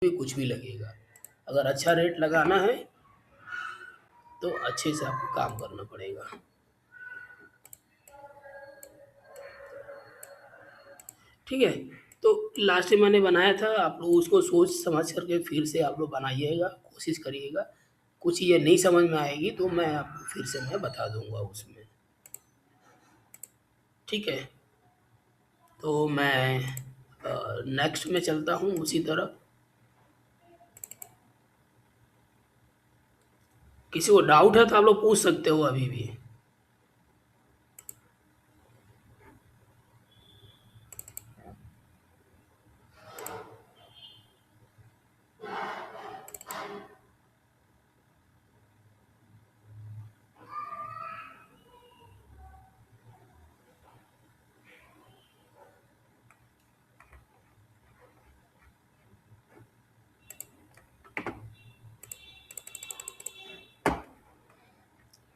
भी कुछ भी लगेगा। अगर अच्छा रेट लगाना है तो अच्छे से आपको काम करना पड़ेगा। ठीक है, तो लास्ट में मैंने बनाया था, आप लोग उसको सोच समझ करके फिर से आप लोग बनाइएगा, कोशिश करिएगा। कुछ ये नहीं समझ में आएगी तो मैं आपको फिर से मैं बता दूंगा उसमें। ठीक है, तो मैं नेक्स्ट में चलता हूँ उसी तरह। किसी को डाउट है तो आप लोग पूछ सकते हो अभी भी।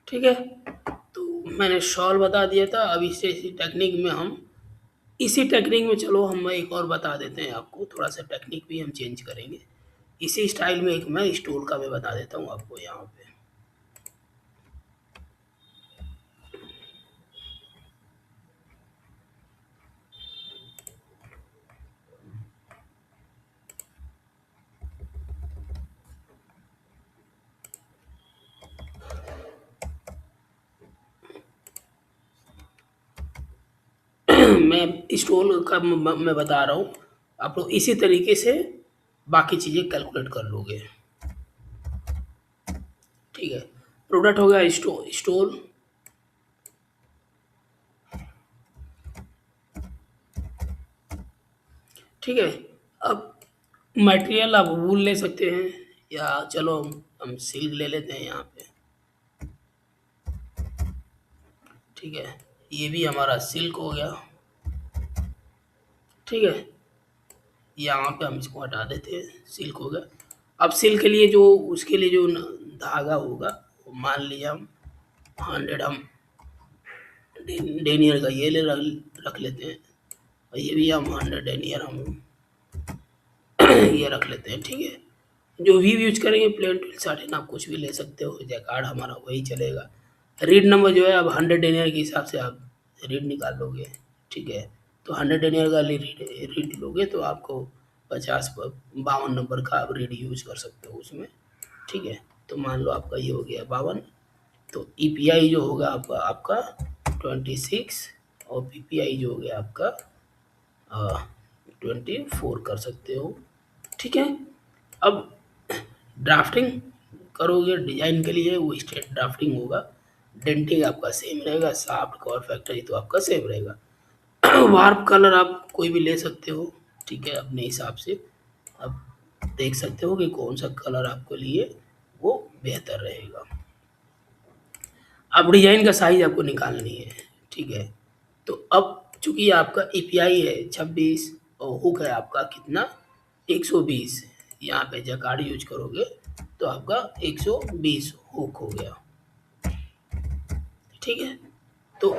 ठीक है, तो मैंने शॉल बता दिया था। अब इसी टेक्निक में हम इसी टेक्निक में चलो हम एक और बता देते हैं आपको, थोड़ा सा टेक्निक भी हम चेंज करेंगे। इसी स्टाइल में एक मैं स्टोल का भी बता देता हूँ आपको यहाँ पे। मैं स्टोल का मैं बता रहा हूँ, आप लोग इसी तरीके से बाकी चीज़ें कैलकुलेट कर लोगे। ठीक है, प्रोडक्ट हो गया स्टोल। ठीक है, अब मटेरियल आप वूल ले सकते हैं, या चलो हम सिल्क ले लेते हैं यहाँ पे। ठीक है, ये भी हमारा सिल्क हो गया। ठीक है, यहाँ पे हम इसको हटा देते हैं, सिल्क हो गया। अब सिल्क के लिए जो उसके लिए जो धागा होगा, वो मान लिया हम 100 हम डेनियर का ये रख लेते हैं, और ये भी हम 100 डेनियर हम ये रख लेते हैं। ठीक है, जो वी यूज करेंगे प्लेन 12 आप कुछ भी ले सकते हो, जैकार्ड हमारा वही चलेगा। रीड नंबर जो है अब 100 डेनियर के हिसाब से आप रीड निकाल लोगे। ठीक है, तो 100 डेनियर का रीड लोगे तो आपको 52 नंबर का आप रीड यूज कर सकते हो उसमें। ठीक है, तो मान लो आपका ये हो गया 52, तो ईपीआई जो होगा आपका आपका 26, और पीपीआई जो हो गया आपका 24 कर सकते हो। ठीक है, अब ड्राफ्टिंग करोगे डिजाइन के लिए, वो स्ट्रेट ड्राफ्टिंग होगा। डेंटिंग आपका सेम रहेगा, साफ्ट और फैक्ट्री तो आपका सेम रहेगा। वार्प कलर आप कोई भी ले सकते हो। ठीक है, अपने हिसाब से अब देख सकते हो कि कौन सा कलर आपके लिए वो बेहतर रहेगा। अब डिजाइन का साइज आपको निकालनी है। ठीक है, तो अब चूंकि आपका ईपीआई है 26 और हुक है आपका कितना 120, यहाँ पे जैकार्ड यूज करोगे तो आपका 120 हुक हो गया। ठीक है, तो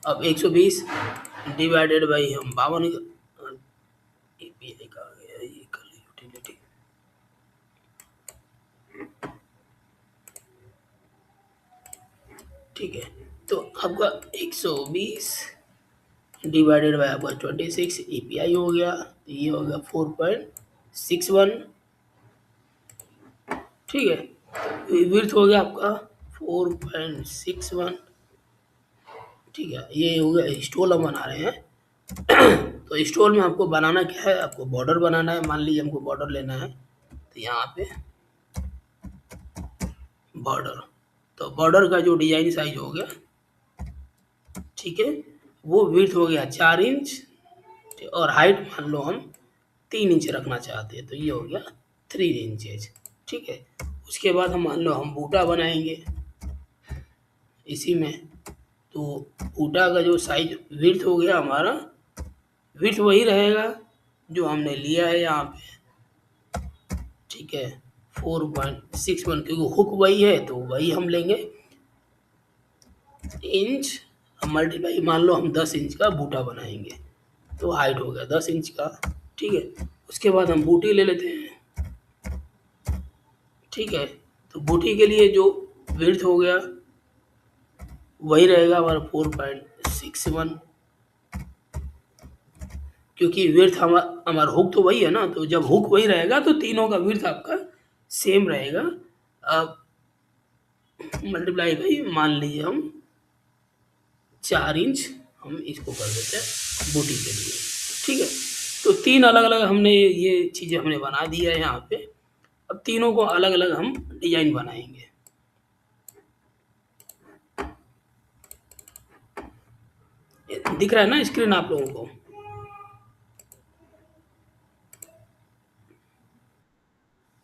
अब 120 डिवाइडेड बाई हम 52 ईपीआई का आ गया ये कल यूटिलिटी। ठीक है, तो आपका 120 डिवाइडेड बाय आपका 26 ईपीआई हो गया, तो ये हो गया 4.61। ठीक है, विड्थ हो गया आपका 4.61। ठीक है, ये हो गया स्टोल हम बना रहे हैं। तो स्टोल में आपको बनाना क्या है, आपको बॉर्डर बनाना है। मान लीजिए हमको बॉर्डर लेना है, तो यहाँ पे बॉर्डर, तो बॉर्डर का जो डिजाइन साइज हो गया, ठीक है, वो विड्थ हो गया 4 इंच, और हाइट मान लो हम 3 इंच रखना चाहते हैं, तो ये हो गया 3 इंचेज। ठीक है, उसके बाद हम मान लो हम बूटा बनाएंगे इसी में, तो बूटा का जो साइज विड्थ हो गया हमारा, विड्थ वही रहेगा जो हमने लिया है यहाँ पे। ठीक है, 4.61, क्योंकि हुक वही है तो वही हम लेंगे। इंच मल्टीप्लाई, मान लो हम 10 इंच का बूटा बनाएंगे, तो हाइट हो गया 10 इंच का। ठीक है, उसके बाद हम बूटी ले लेते हैं। ठीक है, तो बूटी के लिए जो विड्थ हो गया वही रहेगा हमारा 4.61, क्योंकि विड्थ हमारा हुक तो वही है ना, तो जब हुक वही रहेगा तो तीनों का विड्थ आपका सेम रहेगा। अब मल्टीप्लाई भाई मान लीजिए हम 4 इंच हम इसको कर देते हैं बूटी के लिए। ठीक है, तो तीन अलग अलग हमने ये चीज़ें हमने बना दी है यहाँ पे। अब तीनों को अलग अलग हम डिजाइन बनाएंगे। दिख रहा है ना स्क्रीन आप लोगों को?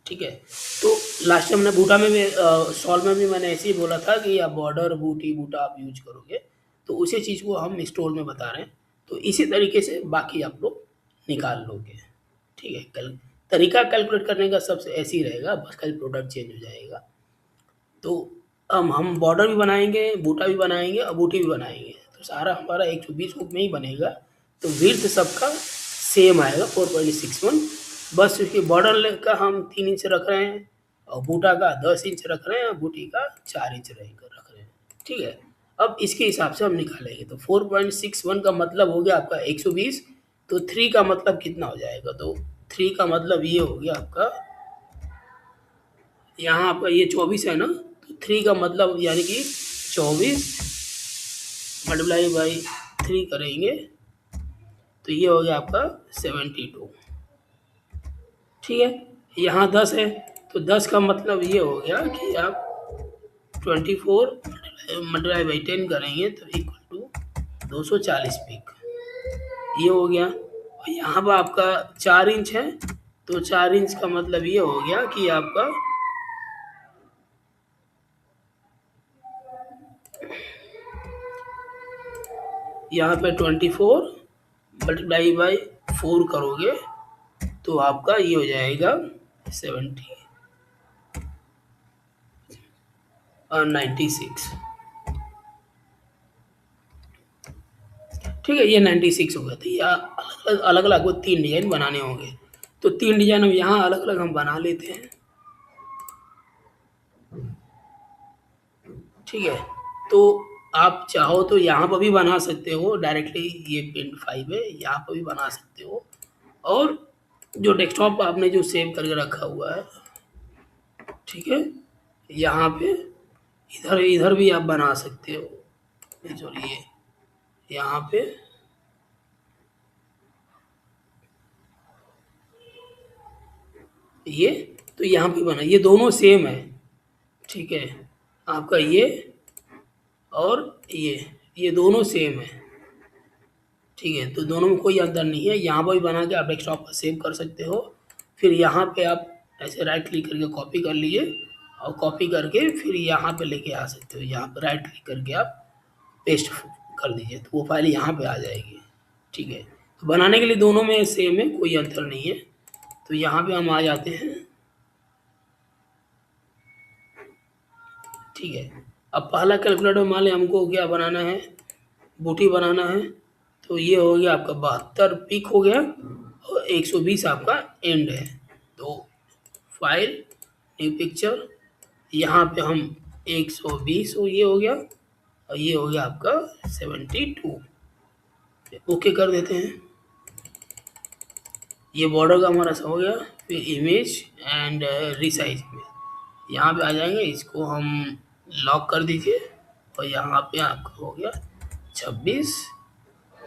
ठीक है, तो लास्ट टाइम हमने बूटा में भी शॉल में भी मैंने ऐसे ही बोला था कि आप बॉर्डर बूटी बूटा आप यूज करोगे, तो उसी चीज़ को हम स्टोल में बता रहे हैं। तो इसी तरीके से बाकी आप लोग निकाल लोगे। ठीक है, कल तरीका कैलकुलेट करने का सबसे ऐसे ही रहेगा, बस खाली प्रोडक्ट चेंज हो जाएगा। तो हम बॉर्डर भी बनाएंगे, बूटा भी बनाएंगे और बूटी भी बनाएंगे, तो सारा हमारा 120 हुक में ही बनेगा। तो विड्थ सबका सेम आएगा 4.61। बस उसकी बॉर्डर का हम 3 इंच रख रहे हैं और बूटा का 10 इंच रख रहे हैं और बूटी का 4 इंच रख रहे हैं। ठीक है, अब इसके हिसाब से हम निकालेंगे। तो 4.61 का मतलब हो गया आपका 120। तो 3 का मतलब कितना हो जाएगा? तो 3 का मतलब ये हो गया आपका, यहाँ आपका ये 24 है ना, तो 3 का मतलब यानी कि 24 मल्टीप्लाई बाई 3 करेंगे तो ये हो गया आपका 72। ठीक है, यहाँ 10 है, तो 10 का मतलब ये हो गया कि आप 24 मल्टीप्लाई बाई 10 करेंगे तो इक्वल टू 240 पिक। ये हो गया। और यहाँ पर आपका 4 इंच है, तो 4 इंच का मतलब ये हो गया कि आपका यहाँ पे 24 मल्टीप्लाई बाई 4 करोगे तो आपका ये हो जाएगा 70 और 96। ठीक है, ये 96 हो गया। तो ये अलग अलग आपको 3 डिजाइन बनाने होंगे। तो 3 डिजाइन हम यहाँ अलग अलग हम बना लेते हैं। ठीक है, तो आप चाहो तो यहाँ पर भी बना सकते हो डायरेक्टली, ये पेंट 5 है, यहाँ पर भी बना सकते हो। और जो डेस्कटॉप पर आपने जो सेव करके रखा हुआ है, ठीक है, यहाँ पे इधर इधर भी आप बना सकते हो। ये छोड़िए, यहाँ पे ये, तो यहाँ पे बना, ये दोनों सेम है। ठीक है, आपका ये और ये दोनों सेम है। ठीक है, तो दोनों में कोई अंतर नहीं है। यहाँ पर भी बना के आप डेस्कटॉप पर सेव कर सकते हो। फिर यहाँ पे आप ऐसे राइट क्लिक करके कॉपी कर लीजिए और कॉपी करके फिर यहाँ पे लेके आ सकते हो। यहाँ पे राइट क्लिक करके आप पेस्ट कर दीजिए तो वो फाइल यहाँ पे आ जाएगी। ठीक है, तो बनाने के लिए दोनों में सेम है, कोई अंतर नहीं है। तो यहाँ पे हम आ जाते हैं। ठीक है, अब पहला कैलकुलेटर मान लें हमको क्या बनाना है, बूटी बनाना है। तो ये हो गया आपका 72 पिक हो गया और 120 आपका एंड है। तो फाइल न्यू पिक्चर, यहाँ पे हम 120 ये हो गया और ये हो गया आपका 72। ओके कर देते हैं। ये बॉर्डर का हमारा सा हो गया। फिर इमेज एंड रिसाइज में यहाँ पे आ जाएंगे, इसको हम लॉक कर दीजिए और यहाँ पे आपका हो गया 26,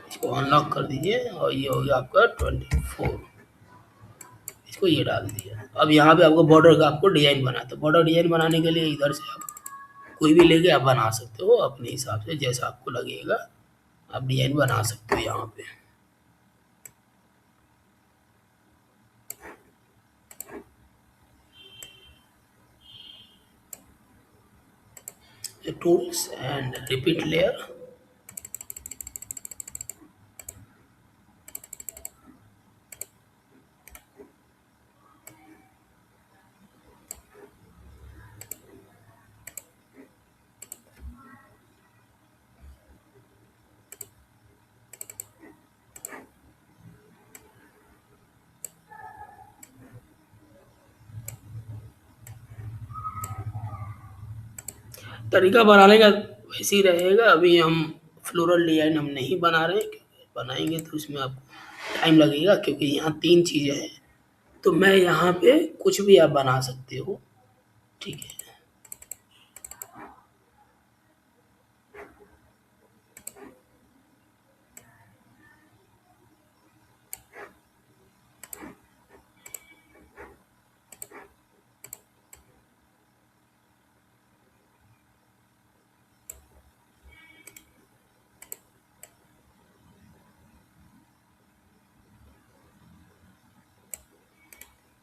इसको अनलॉक कर दीजिए और ये हो गया आपका 24, इसको ये डाल दिया। अब यहाँ पे आपको बॉर्डर का आपको डिजाइन बना, तो बॉर्डर डिजाइन बनाने के लिए इधर से आप कोई भी लेके आप बना सकते हो अपने हिसाब से, जैसा आपको लगेगा आप डिजाइन बना सकते हो। यहाँ पे टूल्स एंड रिपीट लेयर, तरीका बनाने का वैसे ही रहेगा। अभी हम फ्लोरल डिजाइन हम नहीं बना रहे हैं, क्योंकि बनाएंगे तो इसमें आपको टाइम लगेगा, क्योंकि यहाँ 3 चीज़ें हैं। तो मैं यहाँ पे कुछ भी आप बना सकते हो, ठीक है।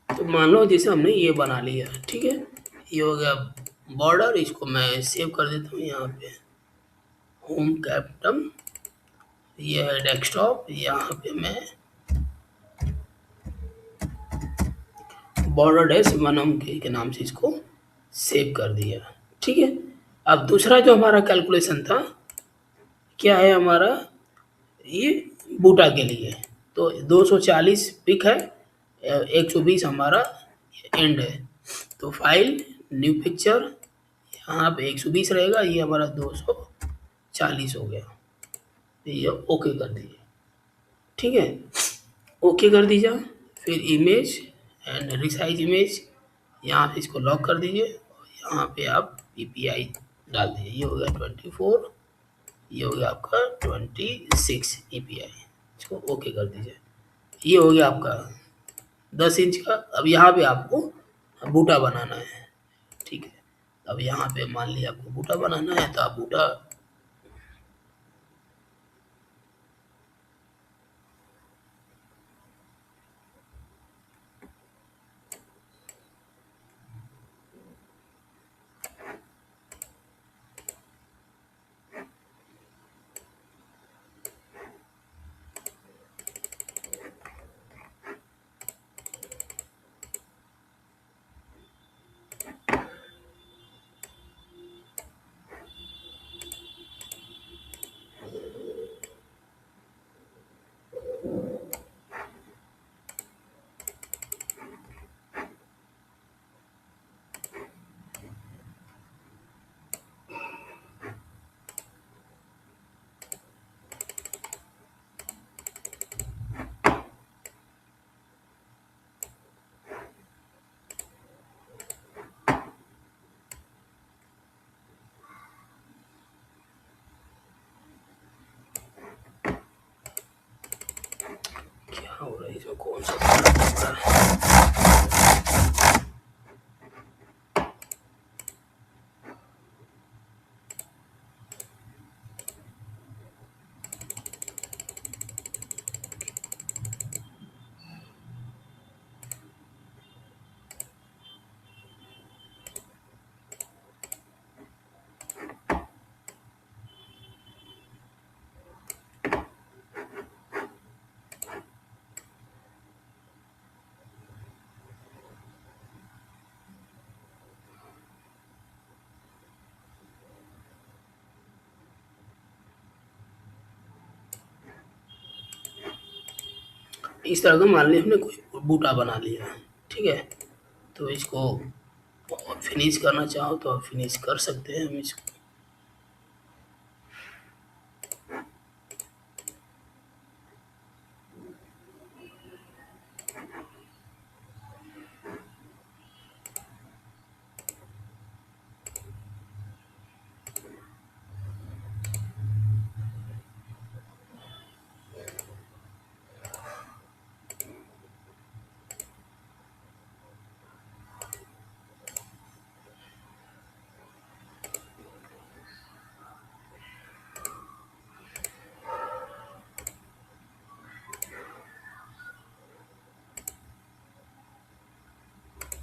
तो मान लो जैसे हमने ये बना लिया, ठीक है। ये हो गया बॉर्डर। इसको मैं सेव कर देता हूँ यहाँ पे, होम कैप्टन। ये है डेस्कटॉप। यहाँ पे मैं बॉर्डर डैश वन के नाम से इसको सेव कर दिया, ठीक है। अब दूसरा जो हमारा कैलकुलेशन था, क्या है हमारा, ये बूटा के लिए। तो 240 पिक है, 120 हमारा एंड है। तो फाइल, न्यू पिक्चर, यहाँ पे 120 रहेगा, ये हमारा 240 हो गया। ये ओके कर दीजिए, ठीक है। ओके कर दीजिए। फिर इमेज एंड रिसाइज इमेज, यहाँ पे इसको लॉक कर दीजिए और यहाँ पे आप पीपीआई डाल दीजिए। ये हो गया 24, ये हो गया आपका 26 पीपीआई। इसको ओके कर दीजिए। ये हो गया आपका 10 इंच का। अब यहाँ पे आपको बूटा बनाना है, ठीक है। अब यहाँ पे मान लिया आपको बूटा बनाना है, तो आप बूटा क्या हो रहा है इसमें, कौन सा बटन हो रहा है। इस तरह का मान लिया हमने कोई बूटा बना लिया, ठीक है। तो इसको फिनिश करना चाहो तो आप फिनिश कर सकते हैं हम इसको।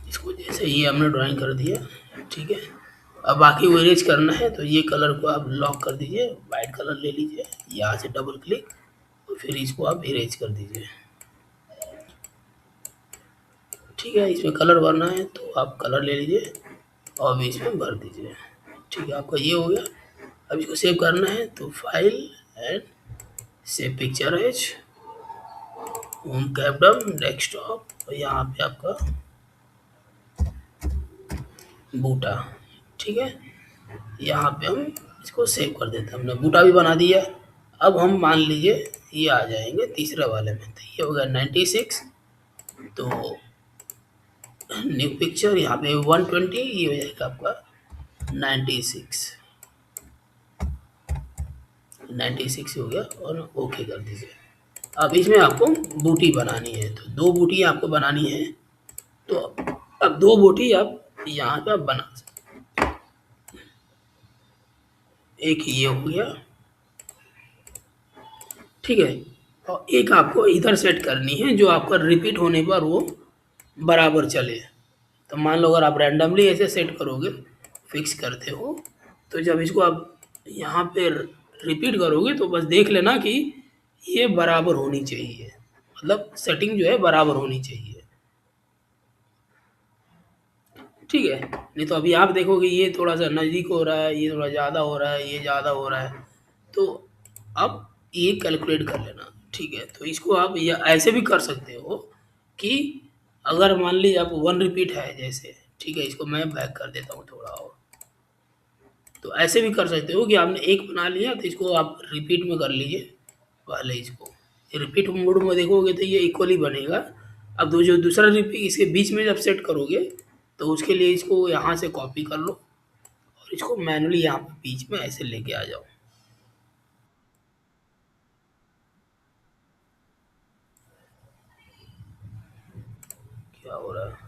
इसको जैसे ये हमने ड्राइंग कर दिया, ठीक है। अब बाकी वो इरेज करना है, तो ये कलर को आप लॉक कर दीजिए, वाइट कलर ले लीजिए, यहाँ से डबल क्लिक और फिर इसको आप इरेज कर दीजिए, ठीक है। इसमें कलर भरना है तो आप कलर ले लीजिए और भी इसमें भर दीजिए, ठीक है। आपका ये हो गया। अब इसको सेव करना है तो file and save picture as, home कैप्टन, डेस्कटॉप, और यहाँ पे आपका बूटा, ठीक है। यहाँ पे हम इसको सेव कर देते हैं, हमने बूटा भी बना दिया। अब हम मान लीजिए ये आ जाएंगे तीसरे वाले में, तो ये हो गया 96। तो न्यू पिक्चर यहाँ पे 120, ये हो जाएगा आपका 96। 96 हो गया और ओके कर दीजिए। अब इसमें आपको बूटी बनानी है, तो दो बूटी आपको बनानी है। तो अब दो बूटी आप यहाँ पे आप बना सकते। एक ये हो गया, ठीक है। और एक आपको इधर सेट करनी है जो आपका रिपीट होने पर वो बराबर चले। तो मान लो अगर आप रैंडमली ऐसे सेट करोगे, फिक्स करते हो, तो जब इसको आप यहाँ पे रिपीट करोगे तो बस देख लेना कि ये बराबर होनी चाहिए, मतलब सेटिंग जो है बराबर होनी चाहिए, ठीक है। नहीं तो अभी आप देखोगे ये थोड़ा सा नज़दीक हो रहा है, ये थोड़ा ज़्यादा हो रहा है, ये ज़्यादा हो रहा है। तो अब ये कैलकुलेट कर लेना, ठीक है। तो इसको आप या ऐसे भी कर सकते हो कि अगर मान लीजिए आप वन रिपीट है जैसे, ठीक है, इसको मैं बैक कर देता हूँ थोड़ा और। तो ऐसे भी कर सकते हो कि आपने एक बना लिया तो इसको आप रिपीट में कर लीजिए पहले इसको। रिपीट मोड में देखोगे तो ये इक्वली बनेगा। अब जो दूसरा रिपीट इसके बीच में जब सेट करोगे तो उसके लिए इसको यहाँ से कॉपी कर लो और इसको मैनुअली यहाँ पे बीच में ऐसे लेके आ जाओ। क्या हो रहा है?